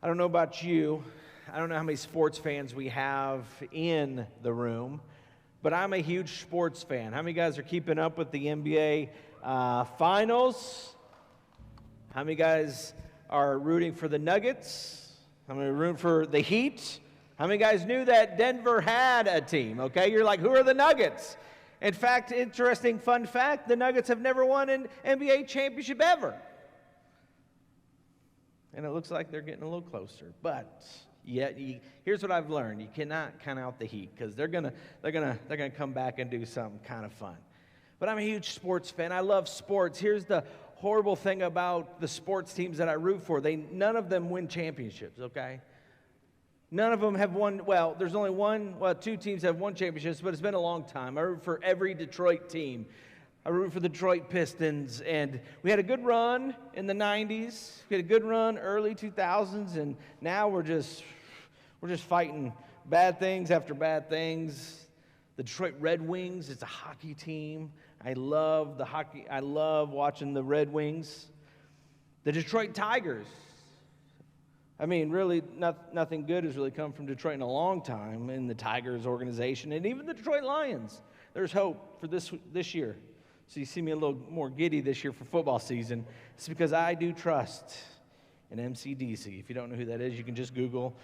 I don't know about you. I don't know how many sports fans we have in the room, but I'm a huge sports fan. How many guys are keeping up with the NBA finals? How many guys are rooting for the Nuggets? How many are rooting for the Heat? How many guys knew that Denver had a team? Okay, you're like, who are the Nuggets? In fact, interesting fun fact, the Nuggets have never won an NBA championship ever. And it looks like they're getting a little closer. But yet, here's what I've learned: you cannot count out the Heat because they're gonna come back and do something kind of fun. But I'm a huge sports fan. I love sports. Here's the horrible thing about the sports teams that I root for: none of them win championships. Okay, none of them have won. Well, there's only two teams have won championships, but it's been a long time. I root for every Detroit team. I root for the Detroit Pistons, and we had a good run in the 90s. We had a good run early 2000s, and now we're just fighting bad things after bad things. The Detroit Red Wings, it's a hockey team. I love the hockey. I love watching the Red Wings. The Detroit Tigers. I mean, really, nothing good has really come from Detroit in a long time in the Tigers organization, and even the Detroit Lions. There's hope for this year. So you see me a little more giddy this year for football season. It's because I do trust in MCDC. If you don't know who that is, you can just Google.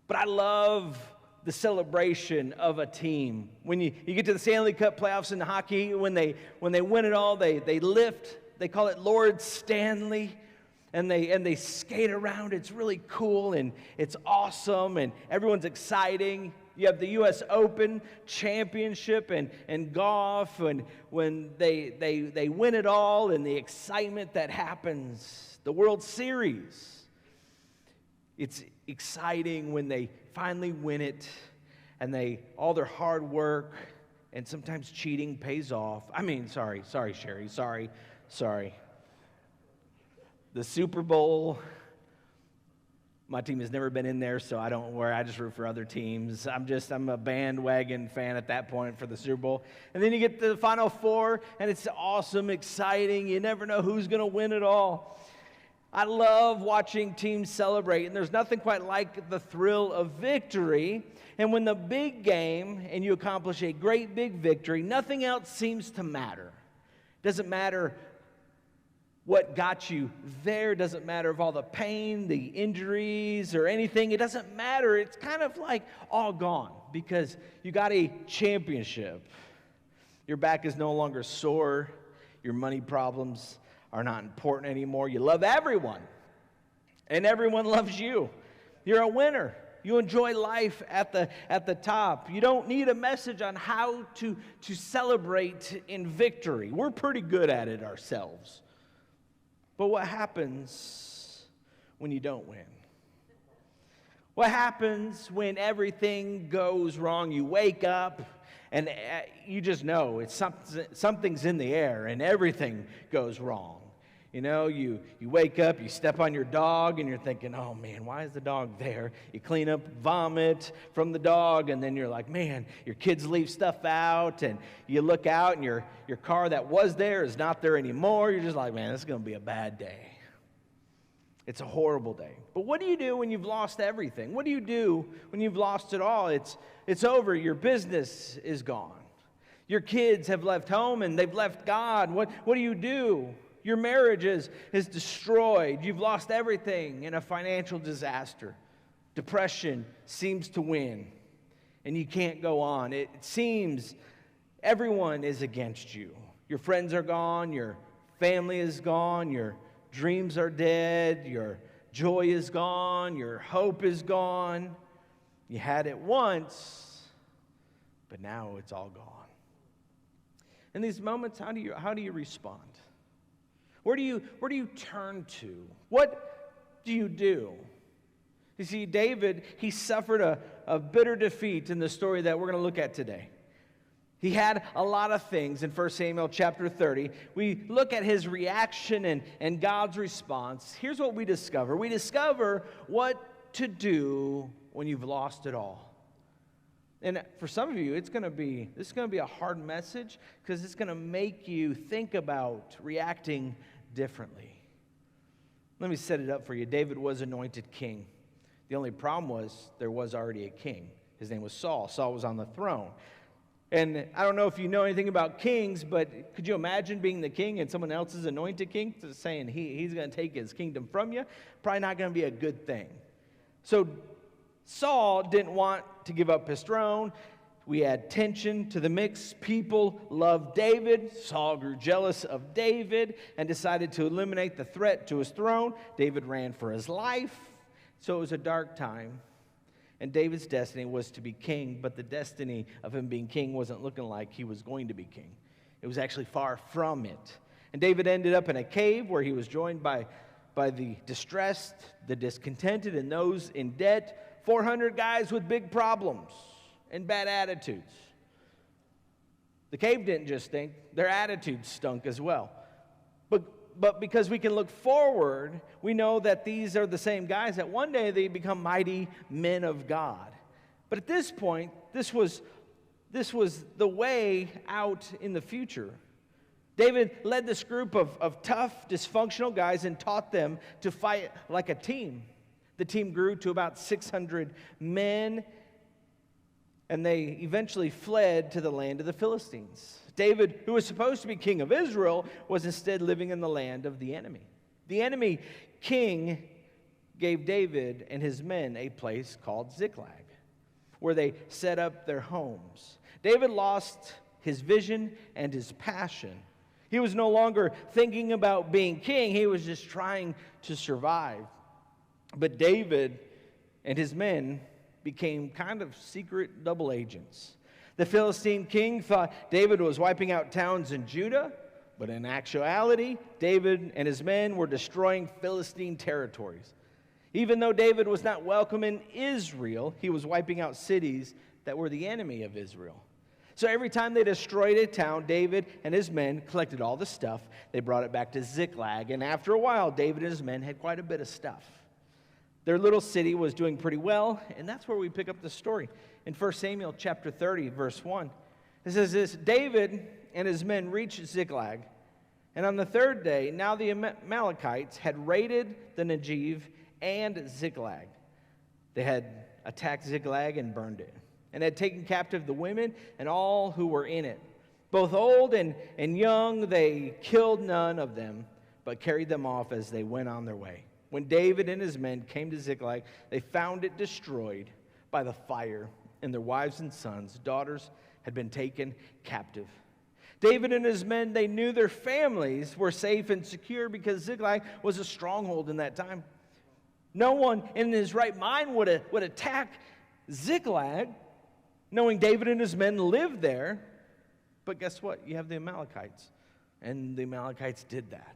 But I love the celebration of a team. When you get to the Stanley Cup playoffs in hockey, when they win it all, they lift. They call it Lord Stanley. And they skate around. It's really cool and it's awesome and everyone's exciting. You have the U.S. Open Championship and golf, and when they win it all and the excitement that happens. The World Series. It's exciting when they finally win it and all their hard work and sometimes cheating pays off. I mean, sorry, Sherry, sorry. The Super Bowl. My team has never been in there, so I don't worry. I just root for other teams. I'm a bandwagon fan at that point for the Super Bowl. And then you get to the Final Four, and it's awesome, exciting. You never know who's going to win it all. I love watching teams celebrate, and there's nothing quite like the thrill of victory. And when the big game, and you accomplish a great big victory, nothing else seems to matter. It doesn't matter what got you there. Doesn't matter if all the pain, the injuries, or anything. It doesn't matter. It's kind of like all gone because you got a championship. Your back is no longer sore. Your money problems are not important anymore. You love everyone, and everyone loves you. You're a winner. You enjoy life at the top. You don't need a message on how to celebrate in victory. We're pretty good at it ourselves. But what happens when you don't win? What happens when everything goes wrong? You wake up and you just know something's in the air and everything goes wrong. You know, you wake up, you step on your dog, and you're thinking, oh, man, why is the dog there? You clean up vomit from the dog, and then you're like, man, your kids leave stuff out, and you look out, and your car that was there is not there anymore. You're just like, man, this is going to be a bad day. It's a horrible day. But what do you do when you've lost everything? What do you do when you've lost it all? It's over. Your business is gone. Your kids have left home, and they've left God. What do you do? Your marriage is destroyed. You've lost everything in a financial disaster. Depression seems to win, and you can't go on. It seems everyone is against you. Your friends are gone. Your family is gone. Your dreams are dead. Your joy is gone. Your hope is gone. You had it once, but now it's all gone. In these moments, how do you respond? Where do you turn to? What do you do? You see, David, he suffered a bitter defeat in the story that we're going to look at today. He had a lot of things in 1 Samuel chapter 30. We look at his reaction and God's response. Here's what we discover. We discover what to do when you've lost it all. And for some of you, this is going to be a hard message because it's going to make you think about reacting differently. Let me set it up for you. David was anointed king. The only problem was there was already a king. His name was Saul. Saul was on the throne. And I don't know if you know anything about kings, but could you imagine being the king and someone else is anointed king, saying he's going to take his kingdom from you? Probably not going to be a good thing. So Saul didn't want to give up his throne. We add tension to the mix. People loved David. Saul grew jealous of David and decided to eliminate the threat to his throne. David ran for his life. So it was a dark time. And David's destiny was to be king, but the destiny of him being king wasn't looking like he was going to be king. It was actually far from it. And David ended up in a cave where he was joined by the distressed, the discontented, and those in debt. 400 guys with big problems and bad attitudes. The cave didn't just stink, their attitudes stunk as well. But because we can look forward, we know that these are the same guys that one day they become mighty men of God. But at this point, this was the way out in the future. David led this group of tough, dysfunctional guys and taught them to fight like a team. The team grew to about 600 men, and they eventually fled to the land of the Philistines. David, who was supposed to be king of Israel, was instead living in the land of the enemy. The enemy king gave David and his men a place called Ziklag, where they set up their homes. David lost his vision and his passion. He was no longer thinking about being king. He was just trying to survive. But David and his men became kind of secret double agents. The Philistine king thought David was wiping out towns in Judah, but in actuality, David and his men were destroying Philistine territories. Even though David was not welcome in Israel, he was wiping out cities that were the enemy of Israel. So every time they destroyed a town, David and his men collected all the stuff. They brought it back to Ziklag, and after a while, David and his men had quite a bit of stuff. Their little city was doing pretty well, and that's where we pick up the story. In 1 Samuel chapter 30, verse 1, it says this: David and his men reached Ziklag, and on the third day, now the Amalekites had raided the Negev and Ziklag. They had attacked Ziklag and burned it, and had taken captive the women and all who were in it. Both old and young, they killed none of them, but carried them off as they went on their way. When David and his men came to Ziklag, they found it destroyed by the fire, and their wives and sons, daughters, had been taken captive. David and his men, they knew their families were safe and secure because Ziklag was a stronghold in that time. No one in his right mind would attack Ziklag, knowing David and his men lived there. But guess what? You have the Amalekites, and the Amalekites did that.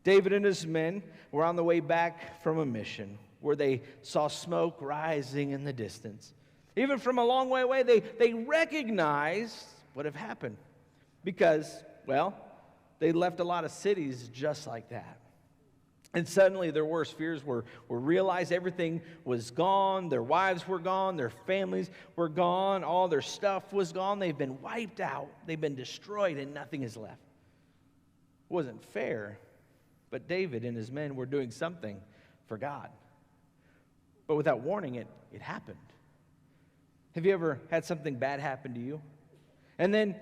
David and his men were on the way back from a mission where they saw smoke rising in the distance. Even from a long way away, they recognized what had happened because, well, they left a lot of cities just like that. And suddenly their worst fears were realized. Everything was gone. Their wives were gone. Their families were gone. All their stuff was gone. They've been wiped out. They've been destroyed, and nothing is left. It wasn't fair. But David and his men were doing something for God. But without warning, it happened. Have you ever had something bad happen to you? And then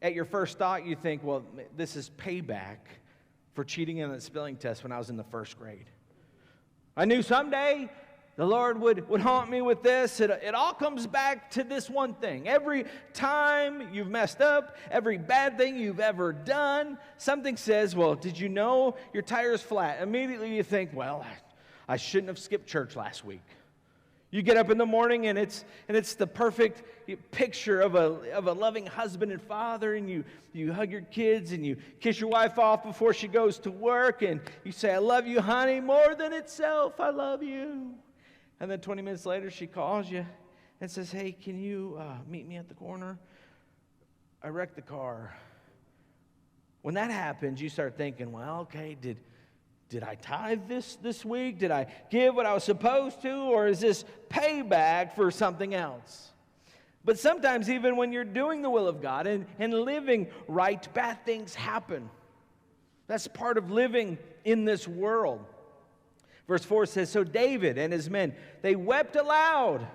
at your first thought, you think, well, this is payback for cheating in the spelling test when I was in the first grade. I knew someday the Lord would haunt me with this. It all comes back to this one thing. Every time you've messed up, every bad thing you've ever done, something says, well, did you know your tire's flat? Immediately you think, well, I shouldn't have skipped church last week. You get up in the morning and it's the perfect picture of a loving husband and father, and you hug your kids and you kiss your wife off before she goes to work, and you say, I love you, honey, more than itself, I love you. And then 20 minutes later, she calls you and says, hey, can you meet me at the corner? I wrecked the car. When that happens, you start thinking, well, okay, did I tithe this week? Did I give what I was supposed to? Or is this payback for something else? But sometimes even when you're doing the will of God and living right, bad things happen. That's part of living in this world. Verse 4 says, so David and his men, they wept aloud,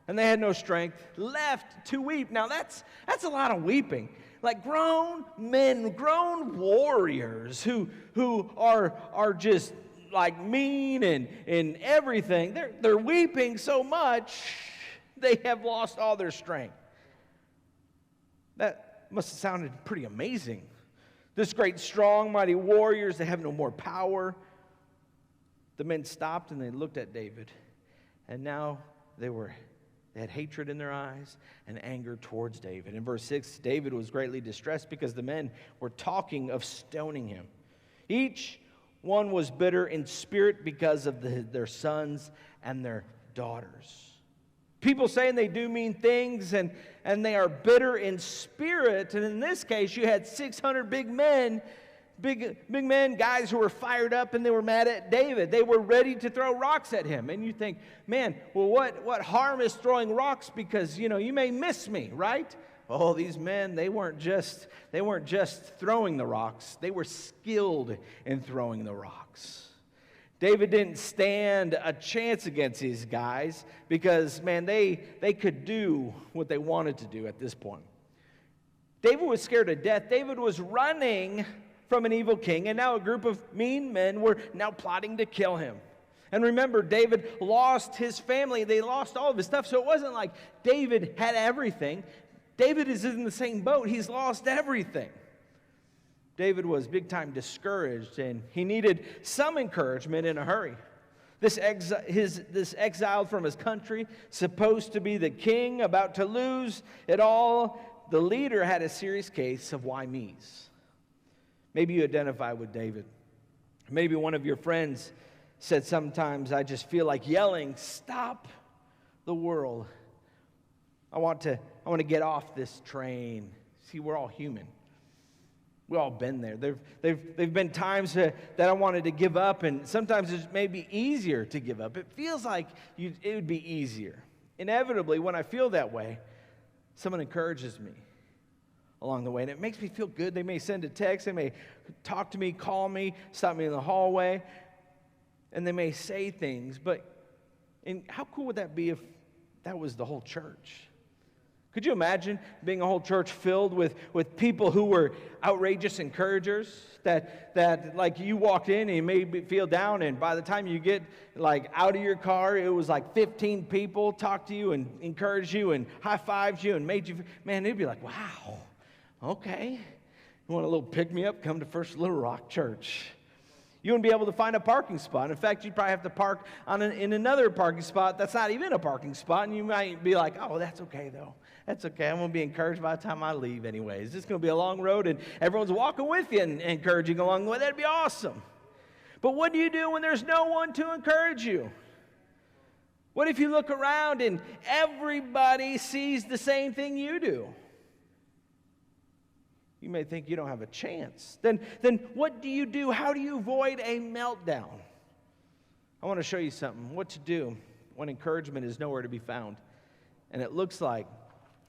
and they had no strength left to weep. Now that's a lot of weeping. Like grown men, grown warriors who are just like mean and everything. They're weeping so much they have lost all their strength. That must have sounded pretty amazing. This great, strong, mighty warriors, they have no more power. The men stopped and they looked at David, and now they had hatred in their eyes and anger towards David. In verse 6, David was greatly distressed because the men were talking of stoning him. Each one was bitter in spirit because of their sons and their daughters. People saying they do mean things and they are bitter in spirit. And in this case, you had 600 big men, guys who were fired up and they were mad at David. They were ready to throw rocks at him. And you think, man, well, what harm is throwing rocks? Because, you may miss me, right? Oh, these men, they weren't just throwing the rocks. They were skilled in throwing the rocks. David didn't stand a chance against these guys because, man, they could do what they wanted to do at this point. David was scared to death. David was running from an evil king, and now a group of mean men were now plotting to kill him. And remember, David lost his family. They lost all of his stuff, so it wasn't like David had everything. David is in the same boat. He's lost everything. David was big time discouraged, and he needed some encouragement in a hurry. This exiled from his country, supposed to be the king, about to lose it all, the leader had a serious case of why me's. Maybe you identify with David. Maybe one of your friends said, sometimes I just feel like yelling, stop the world. I want to get off this train. See, we're all human. We've all been there. There've been times that I wanted to give up, and sometimes it may be easier to give up. It feels like it would be easier. Inevitably, when I feel that way, someone encourages me along the way, and it makes me feel good. They may send a text, they may talk to me, call me, stop me in the hallway, and they may say things, and how cool would that be if that was the whole church? Could you imagine being a whole church filled with people who were outrageous encouragers, that like you walked in and you may feel down, and by the time you get like out of your car, it was like 15 people talked to you and encouraged you and high-fived you and made you, man, they'd be like, wow, okay. You want a little pick-me-up? Come to First Little Rock Church. You wouldn't be able to find a parking spot. In fact, you'd probably have to park in another parking spot that's not even a parking spot, and you might be like, oh, that's okay, though. That's okay. I'm going to be encouraged by the time I leave anyways. It's going to be a long road, and everyone's walking with you and encouraging along the way. That'd be awesome. But what do you do when there's no one to encourage you? What if you look around and everybody sees the same thing you do? You may think you don't have a chance. Then what do you do? How do you avoid a meltdown? I want to show you something. What to do when encouragement is nowhere to be found, and it looks like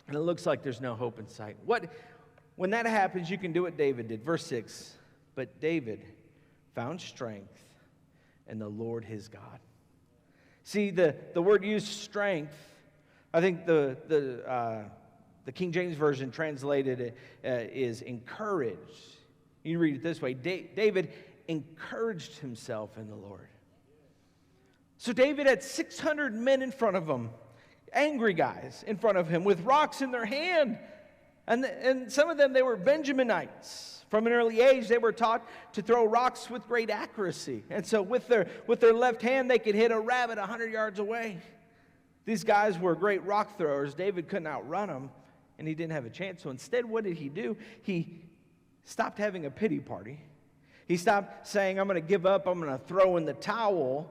there's no hope in sight. When that happens, you can do what David did. Verse 6, but David found strength in the Lord his God. See, the word used, strength, I think the King James Version translated it is encouraged. You read it this way, David encouraged himself in the Lord. So David had 600 men in front of him, angry guys in front of him with rocks in their hand. And some of them, they were Benjaminites. From an early age, they were taught to throw rocks with great accuracy. And so with their left hand, they could hit a rabbit 100 yards away. These guys were great rock throwers. David couldn't outrun them, and he didn't have a chance. So instead, what did he do? He stopped having a pity party. He stopped saying, I'm going to give up, I'm going to throw in the towel.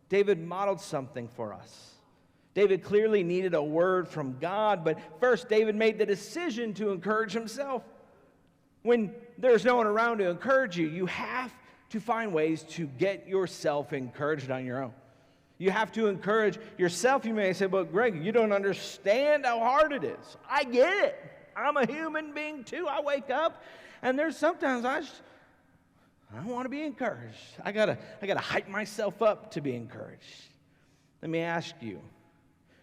David modeled something for us. David clearly needed a word from God, but first David made the decision to encourage himself. When there's no one around to encourage you, you have to find ways to get yourself encouraged on your own. You have to encourage yourself. You may say, but Greg, you don't understand how hard it is. I get it. I'm a human being too. I wake up, and there's sometimes I want to be encouraged. I gotta hype myself up to be encouraged. Let me ask you,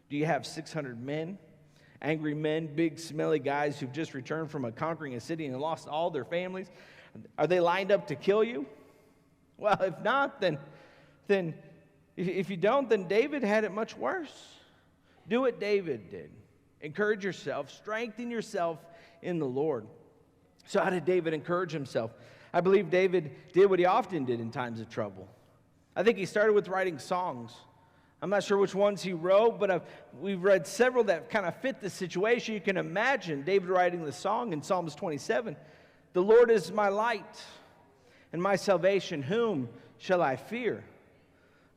do you have 600 men, angry men, big smelly guys who've just returned from conquering a city and lost all their families? Are they lined up to kill you? Well, if not, then if you don't, then David had it much worse. Do what David did. Encourage yourself, strengthen yourself in the Lord. So how did David encourage himself? I believe David did what he often did in times of trouble. I think he started with writing songs. I'm not sure which ones he wrote, but we've read several that kind of fit the situation. You can imagine David writing the song in Psalms 27. The Lord is my light and my salvation. Whom shall I fear?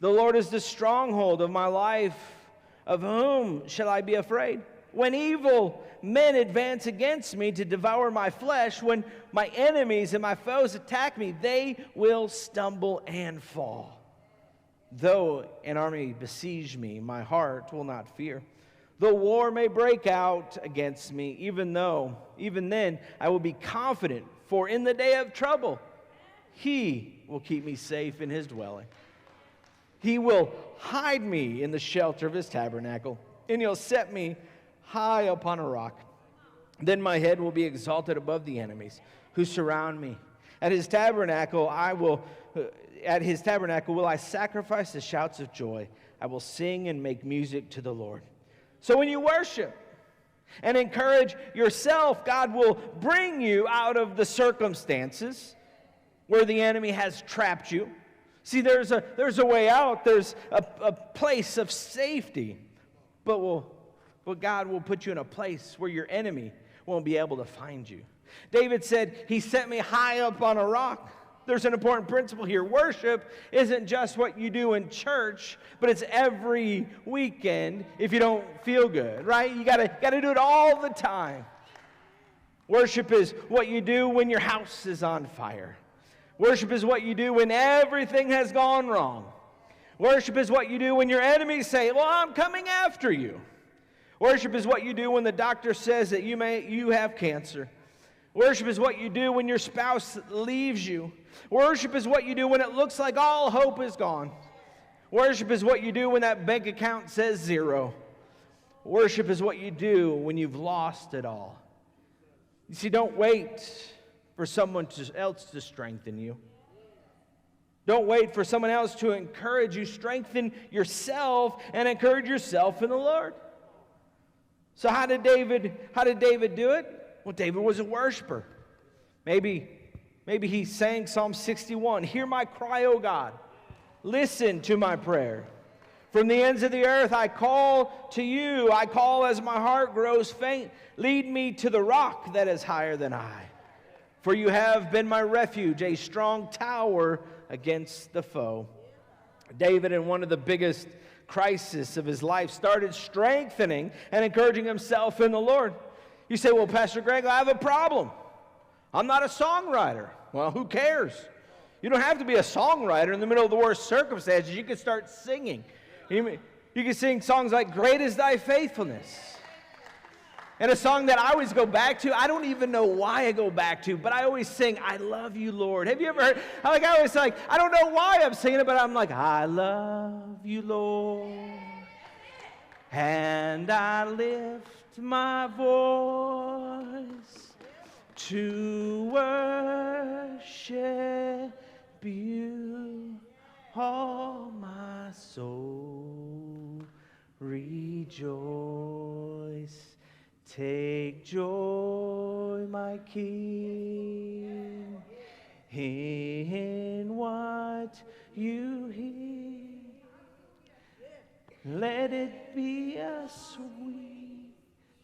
The Lord is the stronghold of my life. Of whom shall I be afraid? When evil men advance against me to devour my flesh, when my enemies and my foes attack me, they will stumble and fall. Though an army besiege me, my heart will not fear. Though war may break out against me, even then I will be confident, for in the day of trouble, He will keep me safe in His dwelling. He will hide me in the shelter of His tabernacle, and He'll set me high upon a rock. Then my head will be exalted above the enemies who surround me. At His tabernacle will I sacrifice the shouts of joy. I will sing and make music to the Lord. So when you worship and encourage yourself, God will bring you out of the circumstances where the enemy has trapped you. See, there's a way out. There's a place of safety. But God will put you in a place where your enemy won't be able to find you. David said, He set me high up on a rock. There's an important principle here. Worship isn't just what you do in church, but it's every weekend if you don't feel good, right? You gotta do it all the time. Worship is what you do when your house is on fire. Worship is what you do when everything has gone wrong. Worship is what you do when your enemies say, well, I'm coming after you. Worship is what you do when the doctor says that you have cancer. Worship is what you do when your spouse leaves you. Worship is what you do when it looks like all hope is gone. Worship is what you do when that bank account says zero. Worship is what you do when you've lost it all. You see, don't wait for someone else to strengthen you. Don't wait for someone else to encourage you. Strengthen yourself and encourage yourself in the Lord. So how did David do it? Well, David was a worshiper. Maybe he sang Psalm 61. Hear my cry, O God. Listen to my prayer. From the ends of the earth I call to you. I call as my heart grows faint. Lead me to the rock that is higher than I. For you have been my refuge, a strong tower against the foe. David, in one of the biggest crises of his life, started strengthening and encouraging himself in the Lord. You say, well, Pastor Greg, I have a problem. I'm not a songwriter. Well, who cares? You don't have to be a songwriter in the middle of the worst circumstances. You can start singing. You can sing songs like Great Is Thy Faithfulness. And a song that I always go back to, I don't even know why I go back to, but I always sing, I love you, Lord. Have you ever heard? I always like, I don't know why I'm singing it, but I'm like, I love you, Lord. And I lift my voice to worship you. All my soul rejoice. Take joy, my King, in what you hear. Let it be a sweet,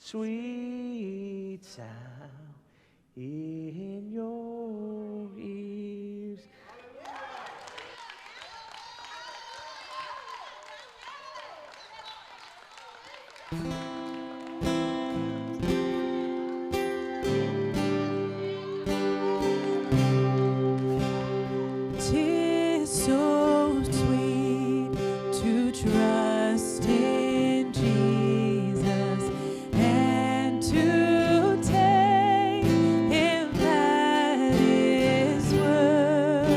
sweet sound in your ears. Take him at his word.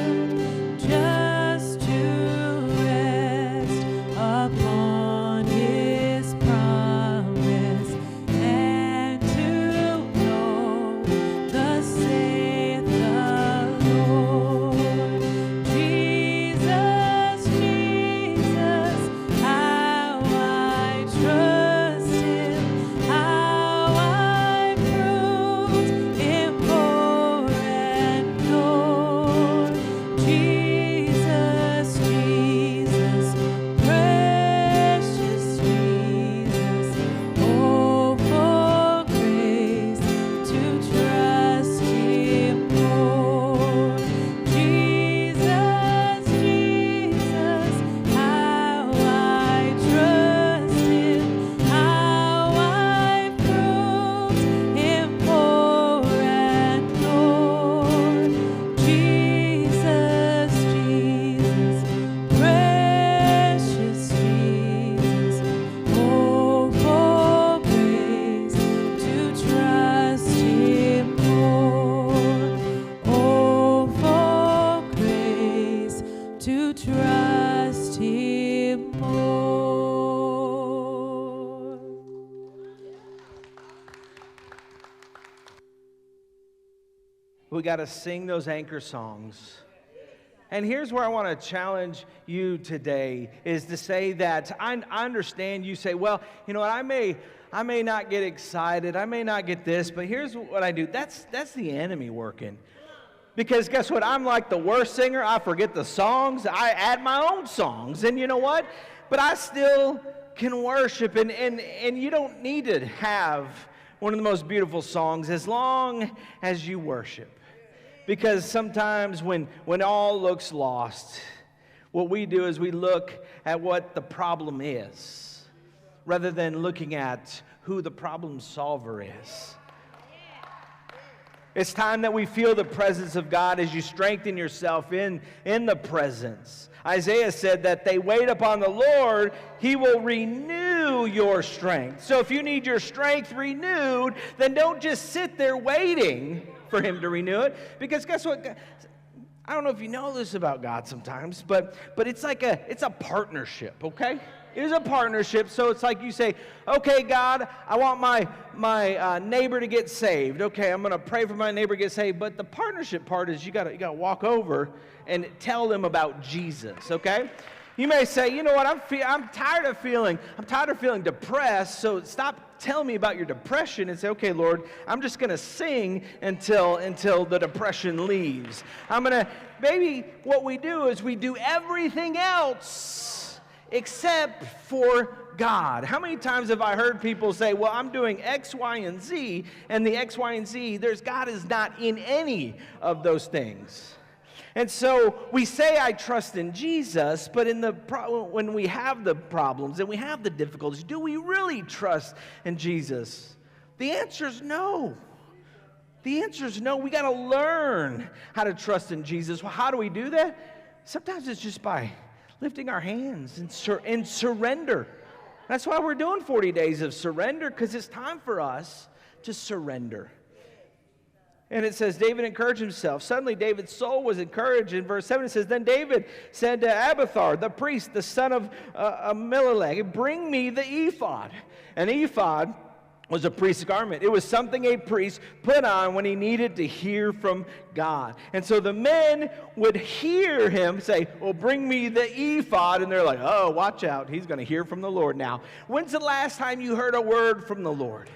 trust Him more. We got to sing those anchor songs. And here's where I want to challenge you today, is to say that I understand you say, well, you know what, I may not get excited, I may not get this, but here's what I do. That's the enemy working. Because guess what? I'm like the worst singer. I forget the songs. I add my own songs. And you know what? But I still can worship. And you don't need to have one of the most beautiful songs as long as you worship. Because sometimes when all looks lost, what we do is we look at what the problem is, rather than looking at who the problem solver is. It's time that we feel the presence of God as you strengthen yourself in the presence. Isaiah said that they wait upon the Lord, He will renew your strength. So if you need your strength renewed, then don't just sit there waiting for Him to renew it. Because guess what? I don't know if you know this about God sometimes, but it's like it's a partnership, okay? It is a partnership, so it's like you say, okay, God, I want my neighbor to get saved. Okay, I'm going to pray for my neighbor to get saved. But the partnership part is you got to walk over and tell them about Jesus, okay? You may say, you know what, I'm tired of feeling depressed, so stop telling me about your depression and say, okay, Lord, I'm just going to sing until the depression leaves. Maybe what we do is we do everything else except for God. How many times have I heard people say, well, I'm doing X, Y, and Z, and the X, Y, and Z, God is not in any of those things. And so we say, I trust in Jesus, but when we have the problems and we have the difficulties, do we really trust in Jesus? The answer is no. The answer is no. We got to learn how to trust in Jesus. Well, how do we do that? Sometimes it's just by lifting our hands and surrender. That's why we're doing 40 days of surrender, because it's time for us to surrender. And it says, David encouraged himself. Suddenly David's soul was encouraged. In verse 7 it says, then David said to Abiathar, the priest, the son of Ahimelech, bring me the ephod. An ephod was a priest's garment. It was something a priest put on when he needed to hear from God. And so the men would hear him say, well, bring me the ephod. And they're like, oh, watch out. He's going to hear from the Lord now. When's the last time you heard a word from the Lord?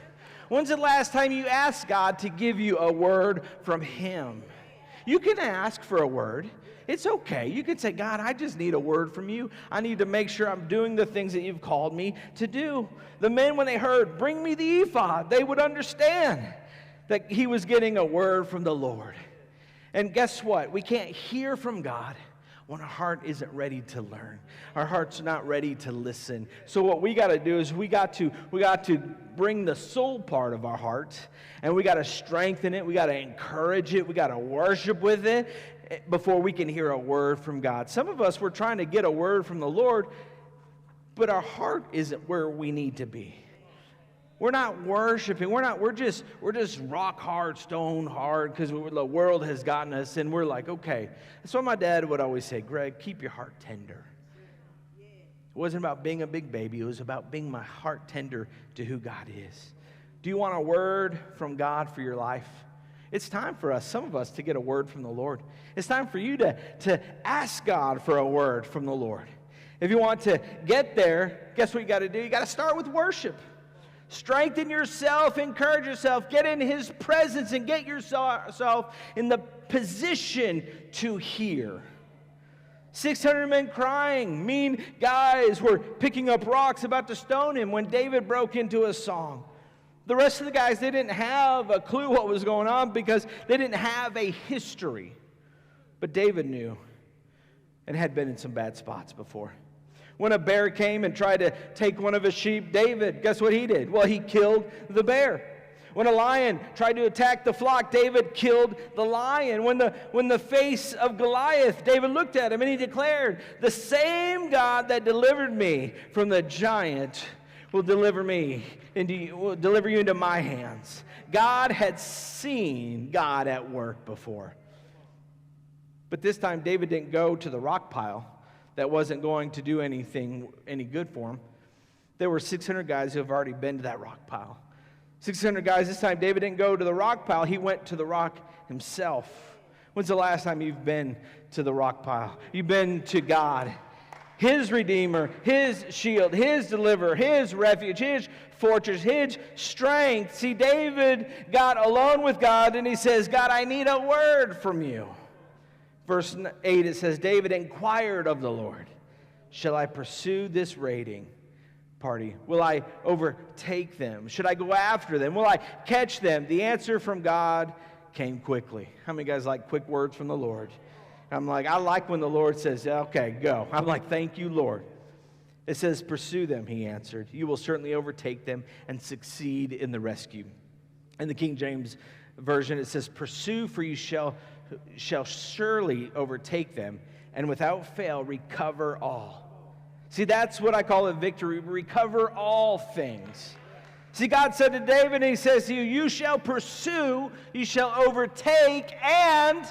When's the last time you asked God to give you a word from Him? You can ask for a word. It's okay. You can say, God, I just need a word from you. I need to make sure I'm doing the things that you've called me to do. The men, when they heard, bring me the ephod, they would understand that he was getting a word from the Lord. And guess what? We can't hear from God when our heart isn't ready to learn. Our heart's not ready to listen. So what we got to do is we got to bring the soul part of our heart, and we got to strengthen it. We got to encourage it. We got to worship with it before we can hear a word from God. Some of us, we're trying to get a word from the Lord, but our heart isn't where we need to be. We're not worshiping. We're just rock hard, stone hard, because the world has gotten us, and we're like, okay. That's why my dad would always say, Greg, keep your heart tender. It wasn't about being a big baby. It was about being my heart tender to who God is. Do you want a word from God for your life? It's time for us, some of us, to get a word from the Lord. It's time for you to ask God for a word from the Lord. If you want to get there, guess what you got to do? You got to start with worship. Strengthen yourself, encourage yourself, get in His presence, and get yourself in the position to hear. 600 men crying, mean guys were picking up rocks about to stone him when David broke into a song. The rest of the guys, they didn't have a clue what was going on because they didn't have a history. But David knew and had been in some bad spots before. When a bear came and tried to take one of his sheep, David, guess what he did? Well, he killed the bear. When a lion tried to attack the flock, David killed the lion. When the face of Goliath, David looked at him and he declared, the same God that delivered me from the giant will deliver you into my hands. God had seen God at work before. But this time, David didn't go to the rock pile that wasn't going to do any good for him. There were 600 guys who have already been to that rock pile. 600 guys. This time David didn't go to the rock pile. He went to the rock himself. When's the last time you've been to the rock pile? You've been to God, His Redeemer, His shield, His deliverer, His refuge, His fortress, His strength. See, David got alone with God and he says, God, I need a word from you. Verse 8, it says, David inquired of the Lord, shall I pursue this raiding party? Will I overtake them? Should I go after them? Will I catch them? The answer from God came quickly. How many guys like quick words from the Lord? I like when the Lord says, okay, go. I'm like, thank you, Lord. It says, pursue them, he answered. You will certainly overtake them and succeed in the rescue. In the King James Version, it says, pursue, for you shall surely overtake them, and without fail recover all. See, that's what I call a victory. Recover all things. See, God said to David, and he says to you, you shall pursue, you shall overtake, and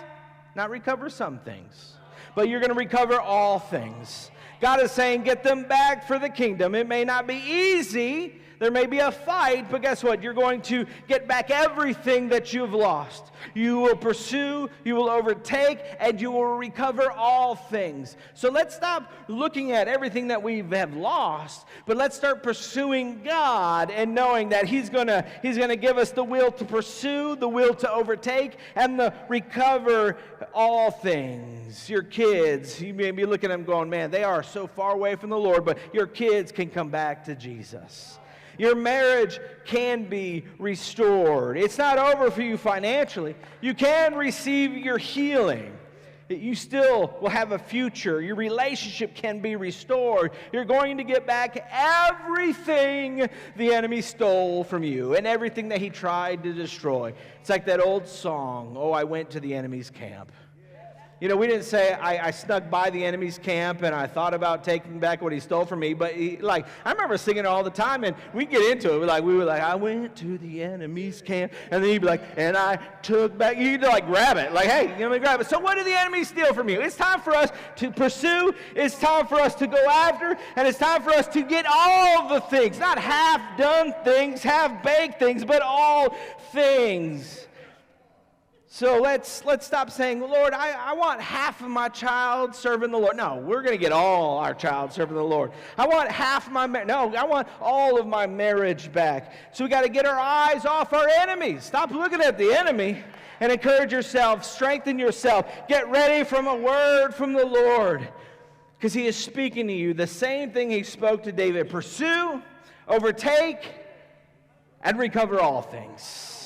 not recover some things, but you're going to recover all things. God is saying, get them back for the kingdom. It may not be easy. There may be a fight, but guess what? You're going to get back everything that you've lost. You will pursue, you will overtake, and you will recover all things. So let's stop looking at everything that we have lost, but let's start pursuing God and knowing that He's gonna give us the will to pursue, the will to overtake, and the recover all things. Your kids, you may be looking at them going, man, they are so far away from the Lord, but your kids can come back to Jesus. Your marriage can be restored. It's not over for you financially. You can receive your healing. You still will have a future. Your relationship can be restored. You're going to get back everything the enemy stole from you and everything that he tried to destroy. It's like that old song, oh, I went to the enemy's camp. You know, we didn't say I snuck by the enemy's camp and I thought about taking back what he stole from me. But I remember singing it all the time, and we'd get into it. We were like, I went to the enemy's camp, and then he'd be like, and I took back. You'd grab it, hey, let me grab it. So what did the enemy steal from you? It's time for us to pursue. It's time for us to go after, and it's time for us to get all the things, not half-done things, half-baked things, but all things. So let's stop saying, Lord, I want half of my child serving the Lord. No, we're going to get all our child serving the Lord. I want half my no, I want all of my marriage back. So we got to get our eyes off our enemies. Stop looking at the enemy and encourage yourself, strengthen yourself. Get ready from a word from the Lord, because He is speaking to you the same thing He spoke to David. Pursue, overtake, and recover all things.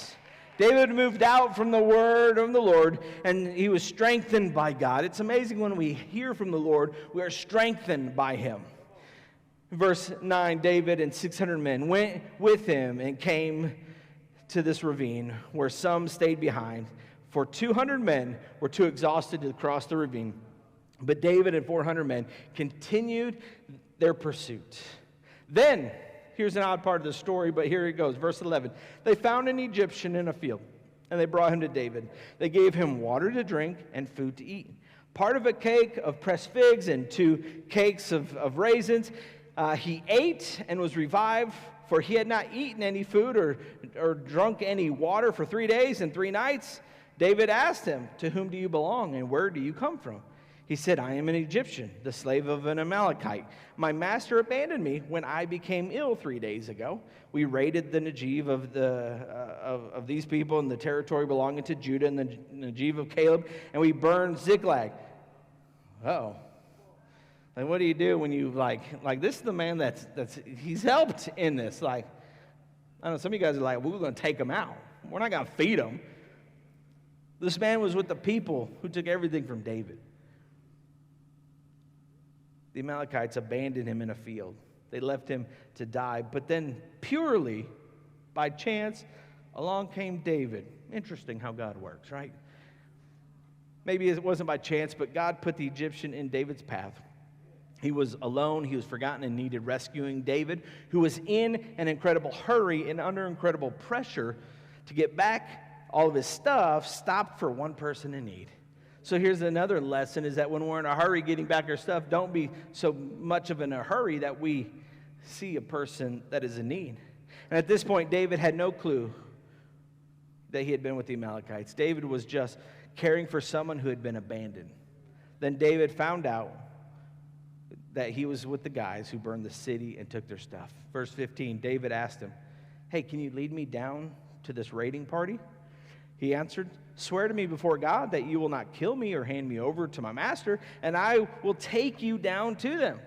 David moved out from the word of the Lord, and he was strengthened by God. It's amazing when we hear from the Lord, we are strengthened by Him. Verse 9, David and 600 men went with him and came to this ravine where some stayed behind, for 200 men were too exhausted to cross the ravine. But David and 400 men continued their pursuit. Then, here's an odd part of the story, but here it goes. Verse 11. They found an Egyptian in a field, and they brought him to David. They gave him water to drink and food to eat. Part of a cake of pressed figs and 2 cakes of raisins. He ate and was revived, for he had not eaten any food or drunk any water for 3 days and 3 nights. David asked him, to whom do you belong, and where do you come from? He said, I am an Egyptian, the slave of an Amalekite. My master abandoned me when I became ill 3 days ago. We raided the Negev of these people in the territory belonging to Judah and the Negev of Caleb, and we burned Ziklag. Oh. Like, what do you do when you, this is the man he's helped in this. I know some of you guys are like, well, we're going to take him out. We're not going to feed him. This man was with the people who took everything from David. The Amalekites abandoned him in a field. They left him to die. But then, purely by chance, along came David. Interesting how God works, right? Maybe it wasn't by chance, but God put the Egyptian in David's path. He was alone, he was forgotten, and needed rescuing. David, who was in an incredible hurry and under incredible pressure to get back all of his stuff, stopped for one person in need. So here's another lesson, is that when we're in a hurry getting back our stuff, don't be so much of in a hurry that we see a person that is in need. And at this point, David had no clue that he had been with the Amalekites. David was just caring for someone who had been abandoned. Then David found out that he was with the guys who burned the city and took their stuff. Verse 15, David asked him, "Hey, can you lead me down to this raiding party?" He answered, "Swear to me before God that you will not kill me or hand me over to my master, and I will take you down to them."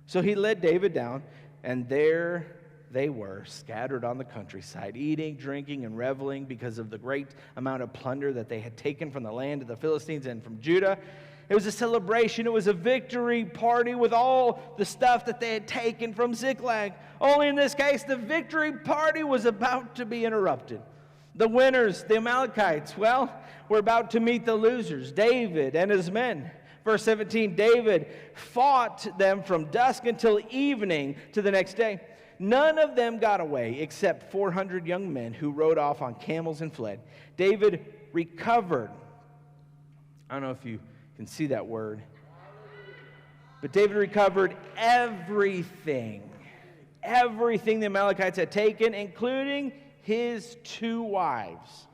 So he led David down, and there they were, scattered on the countryside, eating, drinking, and reveling because of the great amount of plunder that they had taken from the land of the Philistines and from Judah. It was a celebration. It was a victory party with all the stuff that they had taken from Ziklag. Only in this case, the victory party was about to be interrupted. The winners, the Amalekites, well, were about to meet the losers, David and his men. Verse 17, David fought them from dusk until evening to the next day. None of them got away except 400 young men who rode off on camels and fled. David recovered. I don't know if you can see that word. But David recovered everything the Amalekites had taken, including his 2 wives.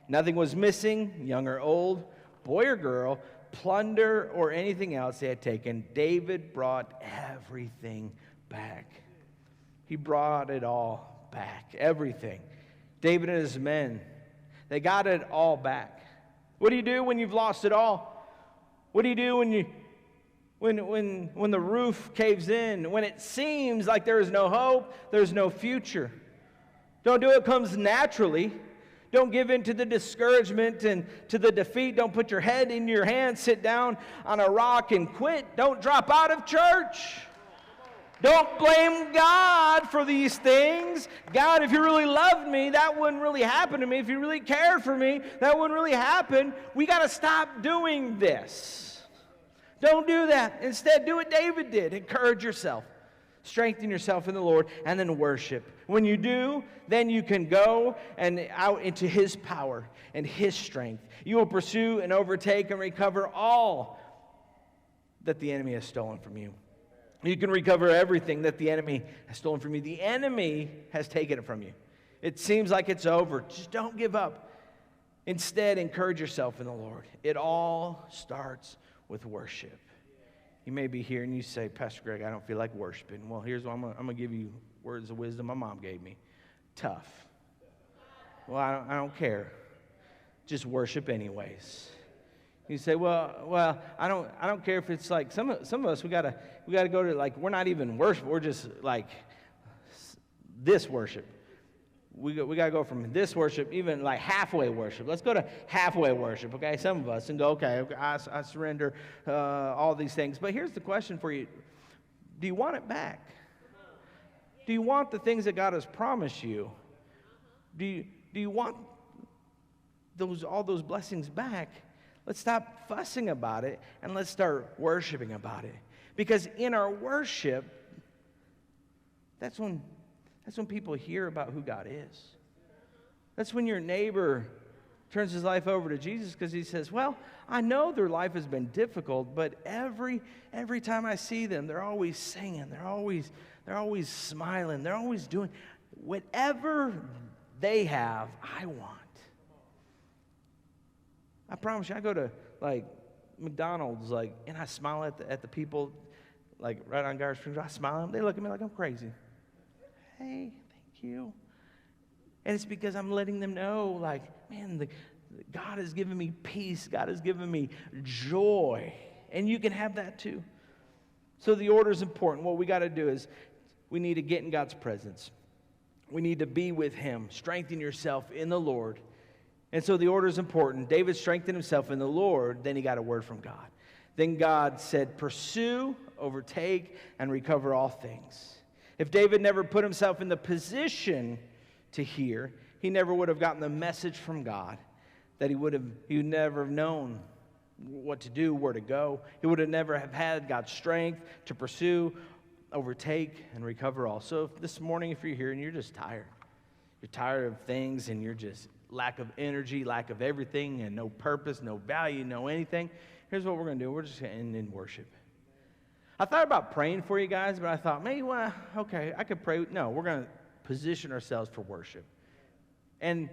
Nothing was missing, young or old, boy or girl, plunder or anything else they had taken. David brought everything back. He brought it all back, everything. David and his men, they got it all back. What do you do when you've lost it all? What do you do when the roof caves in, when it seems like there is no hope, there's no future? Don't do what comes naturally. Don't give in to the discouragement and to the defeat. Don't put your head in your hands, sit down on a rock and quit. Don't drop out of church. Don't blame God for these things. God, if you really loved me, that wouldn't really happen to me. If you really cared for me, that wouldn't really happen. We got to stop doing this. Don't do that. Instead, do what David did. Encourage yourself. Strengthen yourself in the Lord, and then worship. When you do, then you can go and out into His power and His strength. You will pursue and overtake and recover all that the enemy has stolen from you. You can recover everything that the enemy has stolen from you. The enemy has taken it from you. It seems like it's over. Just don't give up. Instead, encourage yourself in the Lord. It all starts with worship. You may be here and you say, "Pastor Greg, I don't feel like worshiping." Well, here's what I'm going to give you words of wisdom my mom gave me. Tough. Well, I don't care. Just worship anyways. You say, well, I don't care if it's like some of us we gotta go to, like, we're not even worship. We're just like this worship. We got to go from this worship, even like halfway worship. Let's go to halfway worship, okay? Some of us, and go, okay, I surrender all these things. But here's the question for you. Do you want it back? Do you want the things that God has promised you? Do you want all those blessings back? Let's stop fussing about it, and let's start worshiping about it. Because in our worship, that's when people hear about who God is. That's when your neighbor turns his life over to Jesus, because he says, "Well, I know their life has been difficult, but every time I see them, they're always singing, they're always smiling, they're always doing whatever they have, I want." I promise you, I go to like McDonald's, like, and I smile at the people, like right on Garden Springs. I smile at them. They look at me like I'm crazy. Hey, thank you. And it's because I'm letting them know, like, man, God has given me peace. God has given me joy. And you can have that too. So the order is important. What we got to do is we need to get in God's presence. We need to be with Him. Strengthen yourself in the Lord. And so the order is important. David strengthened himself in the Lord. Then he got a word from God. Then God said, "Pursue, overtake, and recover all things." If David never put himself in the position to hear, he never would have gotten the message from God, that he would never have known what to do, where to go. He would have never have had God's strength to pursue, overtake, and recover all. So this morning, if you're here and you're just tired of things and you're just lack of energy, lack of everything, and no purpose, no value, no anything, here's what we're going to do. We're just going to end in worship. I thought about praying for you guys, but I thought, maybe, well, okay, I could pray. No, we're going to position ourselves for worship. And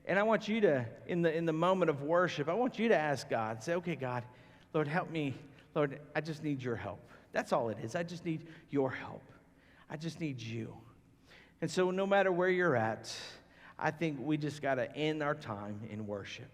I want you to, in the moment of worship, I want you to ask God, say, okay, God, Lord, help me. Lord, I just need your help. That's all it is. I just need your help. I just need you. And so no matter where you're at, I think we just got to end our time in worship.